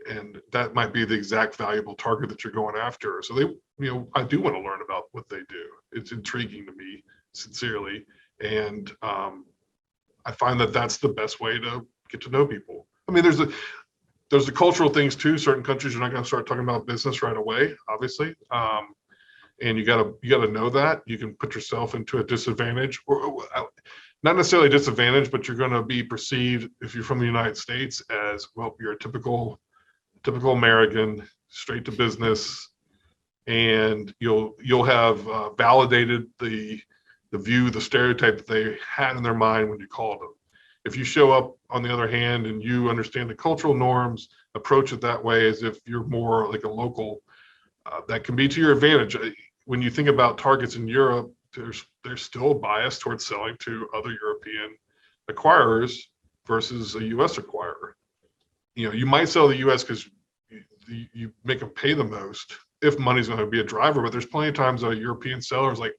And that might be the exact valuable target that you're going after. So they, you know, I do want to learn about what they do. It's intriguing to me, sincerely. And I find that that's the best way to get to know people. I mean, there's the cultural things too. Certain countries you're not going to start talking about business right away, obviously. And you gotta know that. You can put yourself into a disadvantage, or not necessarily disadvantage, but you're going to be perceived, if you're from the United States, as, well, you're a typical American, straight to business, and you'll have validated the view, the stereotype that they had in their mind when you called them. If you show up, on the other hand, and you understand the cultural norms, approach it that way as if you're more like a local, that can be to your advantage. When you think about targets in Europe, there's still a bias towards selling to other European acquirers versus a US acquirer. You know, you might sell the US because you make them pay the most if money's going to be a driver, but there's plenty of times a European seller is like,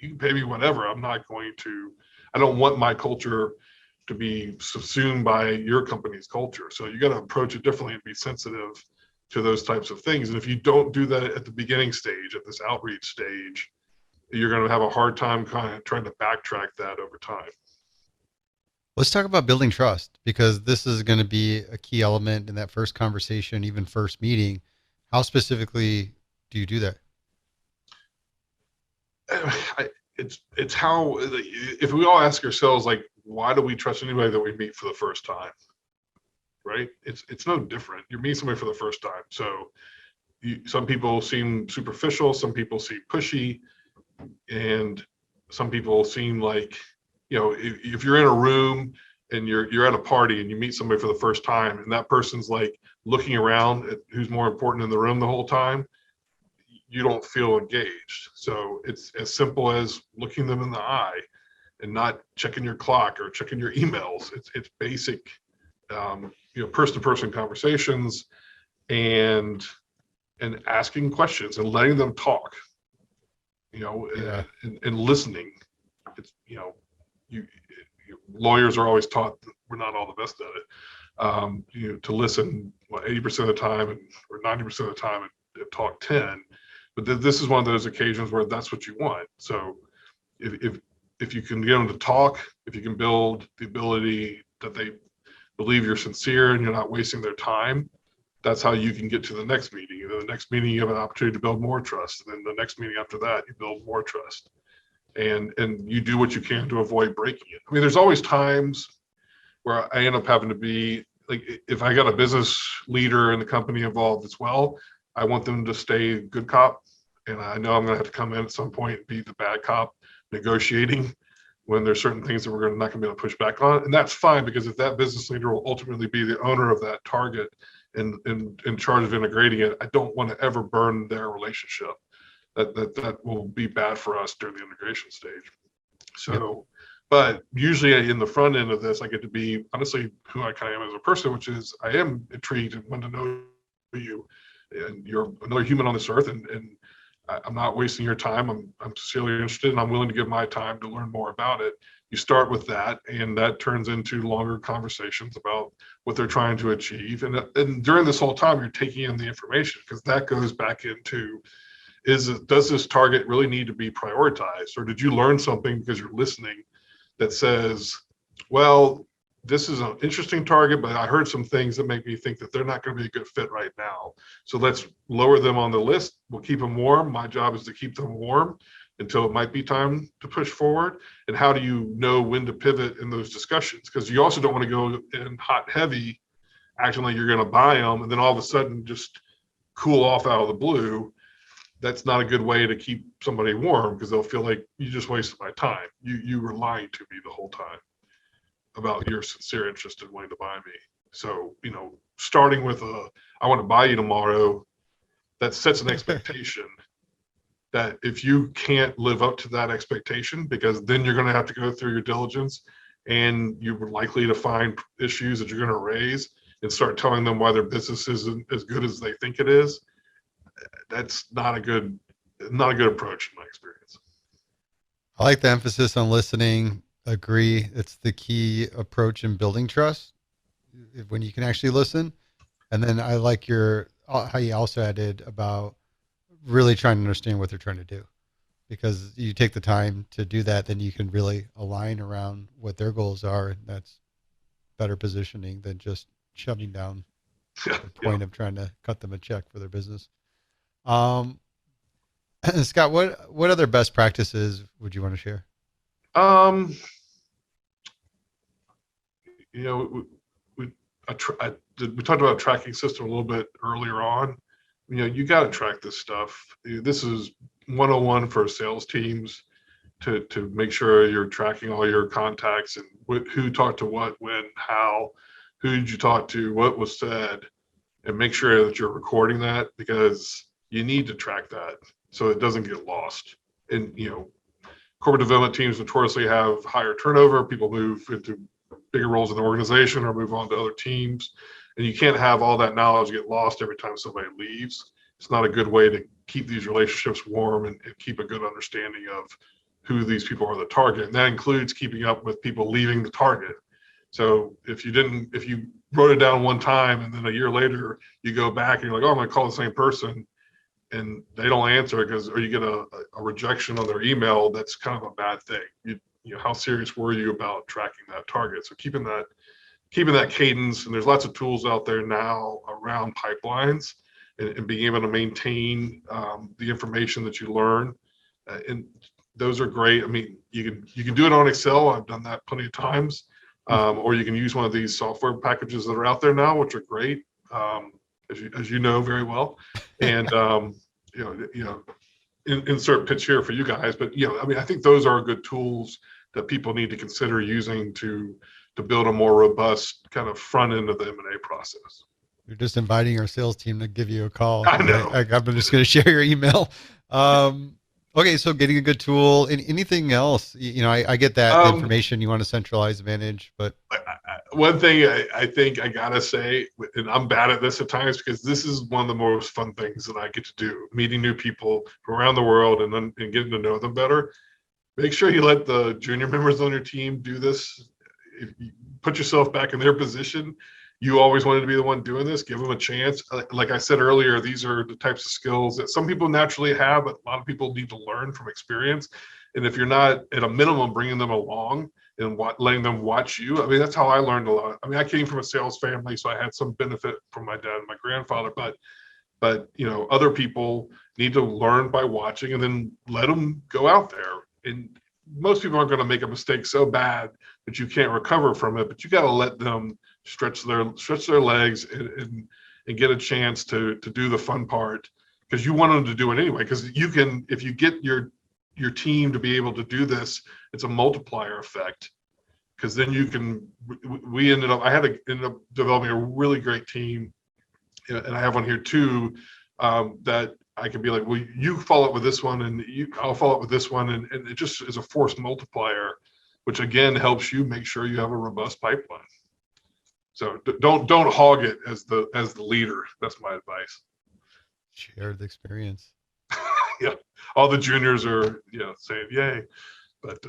you can pay me whatever. I don't want my culture to be subsumed by your company's culture. So you got to approach it differently and be sensitive to those types of things. And if you don't do that at the beginning stage, at this outreach stage, you're going to have a hard time kind of trying to backtrack that over time. Let's talk about building trust, because this is going to be a key element in that first conversation, even first meeting. How specifically do you do that? It's how, if we all ask ourselves, like, why do we trust anybody that we meet for the first time? Right? It's no different. You're meeting somebody for the first time. So some people seem superficial, some people seem pushy, and some people seem like, you know, if you're in a room and you're at a party and you meet somebody for the first time and that person's like looking around at who's more important in the room the whole time, you don't feel engaged. So it's as simple as looking them in the eye and not checking your clock or checking your emails. It's basic, you know, person-to-person conversations, and asking questions and letting them talk, you know, Yeah. and listening. It's, you know, lawyers are always taught that we're not all the best at it. You know, to listen, 80% of the time, or 90% of the time, and talk 10. But this is one of those occasions where that's what you want. So if you can get them to talk, if you can build the ability that they believe you're sincere and you're not wasting their time, that's how you can get to the next meeting. And then the next meeting, you have an opportunity to build more trust. And then the next meeting after that, you build more trust. And you do what you can to avoid breaking it. I mean, there's always times where I end up having to be like, if I got a business leader in the company involved as well, I want them to stay good cop. And I know I'm going to have to come in at some point and be the bad cop negotiating when there's certain things that we're not going to be able to push back on. And that's fine, because if that business leader will ultimately be the owner of that target and in charge of integrating it, I don't want to ever burn their relationship. That will be bad for us during the integration stage. So, but usually in the front end of this, I get to be honestly who I kind of am as a person, which is I am intrigued and want to know you, and you're another human on this earth, and I'm not wasting your time. I'm sincerely interested, and I'm willing to give my time to learn more about it. You start with that, and that turns into longer conversations about what they're trying to achieve. And during this whole time, you're taking in the information, because that goes back into, does this target really need to be prioritized? Or did you learn something because you're listening that says, well, this is an interesting target, but I heard some things that make me think that they're not going to be a good fit right now. So let's lower them on the list. We'll keep them warm. My job is to keep them warm until it might be time to push forward. And how do you know when to pivot in those discussions? Because you also don't want to go in hot heavy, acting like you're going to buy them, and then all of a sudden just cool off out of the blue. That's not a good way to keep somebody warm, because they'll feel like you just wasted my time. You were lying to me the whole time about your sincere interest in wanting to buy me. So, you know, starting with I want to buy you tomorrow, that sets an expectation that if you can't live up to that expectation, because then you're going to have to go through your diligence and you're likely to find issues that you're going to raise and start telling them why their business isn't as good as they think it is. That's not a good approach in my experience. I like the emphasis on listening. Agree. It's the key approach in building trust when you can actually listen. And then I like how you also added about really trying to understand what they're trying to do, because you take the time to do that, then you can really align around what their goals are. And that's better positioning than just shutting down Yeah, the point of trying to cut them a check for their business. Um, Scott, what other best practices would you want to share? Um, you know, we talked about a tracking system a little bit earlier on. You know, you got to track this stuff. This is 101 for sales teams to make sure you're tracking all your contacts and who talked to what, when, how, who did you talk to, what was said, and make sure that you're recording that, because you need to track that so it doesn't get lost. And, you know, corporate development teams notoriously have higher turnover. People move into bigger roles in the organization or move on to other teams. And you can't have all that knowledge get lost every time somebody leaves. It's not a good way to keep these relationships warm and keep a good understanding of who these people are the target. And that includes keeping up with people leaving the target. So if you wrote it down one time and then a year later you go back and you're like, oh, I'm going to call the same person, and they don't answer or you get a rejection on their email, that's kind of a bad thing. You know, how serious were you about tracking that target? So keeping that cadence, and there's lots of tools out there now around pipelines and being able to maintain the information that you learn. And those are great. I mean, you can do it on Excel. I've done that plenty of times. Or you can use one of these software packages that are out there now, which are great, as you know very well. And insert pitch here for you guys, but I mean, I think those are good tools that people need to consider using to build a more robust kind of front end of the M&A process. You're just inviting our sales team to give you a call. I know. I'm just going to share your email. Okay, so getting a good tool. Anything else? I get that information you want to centralize, manage, but one thing I think I gotta say, and I'm bad at this at times because this is one of the most fun things that I get to do, meeting new people from around the world and getting to know them better. Make sure you let the junior members on your team do this. If you put yourself back in their position, you always wanted to be the one doing this. Give them a chance. Like I said earlier, these are the types of skills that some people naturally have, but a lot of people need to learn from experience. And if you're not, at a minimum, bringing them along and letting them watch you, I mean, that's how I learned a lot. I mean, I came from a sales family, so I had some benefit from my dad and my grandfather, but other people need to learn by watching and then let them go out there. And most people aren't going to make a mistake so bad that you can't recover from it, but you got to let them stretch their legs and get a chance to do the fun part, because you want them to do it anyway. Because if you get your team to be able to do this, it's a multiplier effect. Because then I ended up developing a really great team, and I have one here too, that I can be like, well, you follow up with this one, and I'll follow up with this one, and it just is a force multiplier, which again helps you make sure you have a robust pipeline. So don't hog it as the leader. That's my advice. Share the experience. Yeah, all the juniors are saying yay, but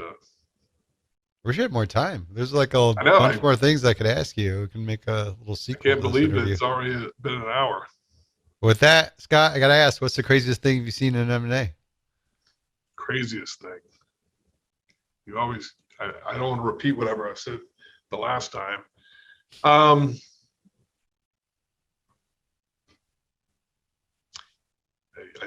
we should have more time. There's like a bunch more things I could ask you. We can make a little sequel. I can't believe it's already been an hour. With that, Scott, I gotta ask, what's the craziest thing you've seen in M&A? Craziest thing. I don't want to repeat whatever I said the last time. I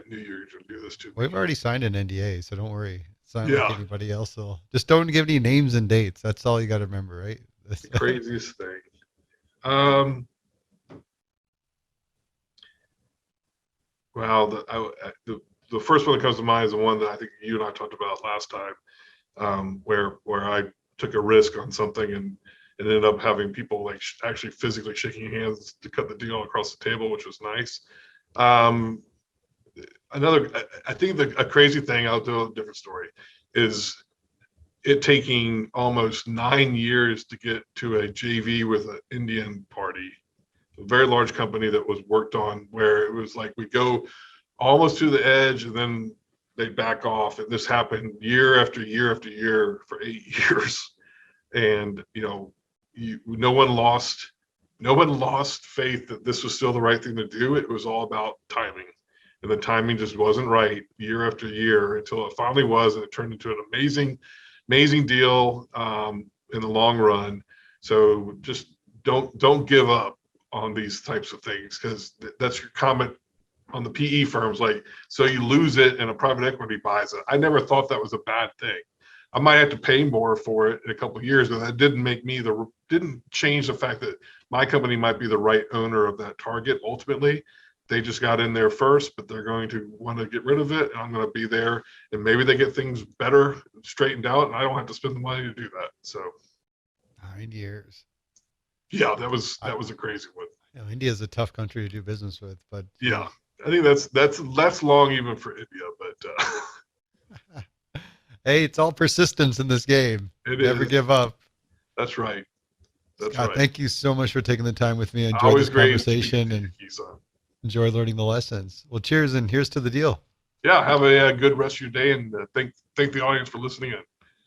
knew you were going to do this too. We've already signed an NDA, so don't worry. It's not like anybody else will. Just don't give any names and dates. That's all you got to remember, right? The craziest thing. Well, the first one that comes to mind is the one that I think you and I talked about last time, where I took a risk on something and it ended up having people like actually physically shaking hands to cut the deal across the table, which was nice. I think a crazy thing, I'll do a different story, is it taking almost 9 years to get to a JV with an Indian party, a very large company that was worked on, where it was like we go almost to the edge and then they back off. And this happened year after year after year for 8 years. And, no one lost faith that this was still the right thing to do. It was all about timing. And the timing just wasn't right year after year until it finally was, and it turned into an amazing deal in the long run. So just don't give up on these types of things, because that's your comment on the PE firms. Like, so you lose it and a private equity buys it. I never thought that was a bad thing. I might have to pay more for it in a couple of years, but that didn't change the fact that my company might be the right owner of that target. Ultimately, they just got in there first, but they're going to want to get rid of it, and I'm going to be there, and maybe they get things better straightened out, and I don't have to spend the money to do that. So 9 years. Yeah, that was a crazy one. India is a tough country to do business with, but yeah, I think that's long even for India, but hey, it's all persistence in this game. Never give up. That's right. Scott, thank you so much for taking the time with me. I enjoyed Always this conversation and Kison. Enjoy learning the lessons. Well, cheers, and here's to the deal. Yeah, have a good rest of your day, and thank the audience for listening in.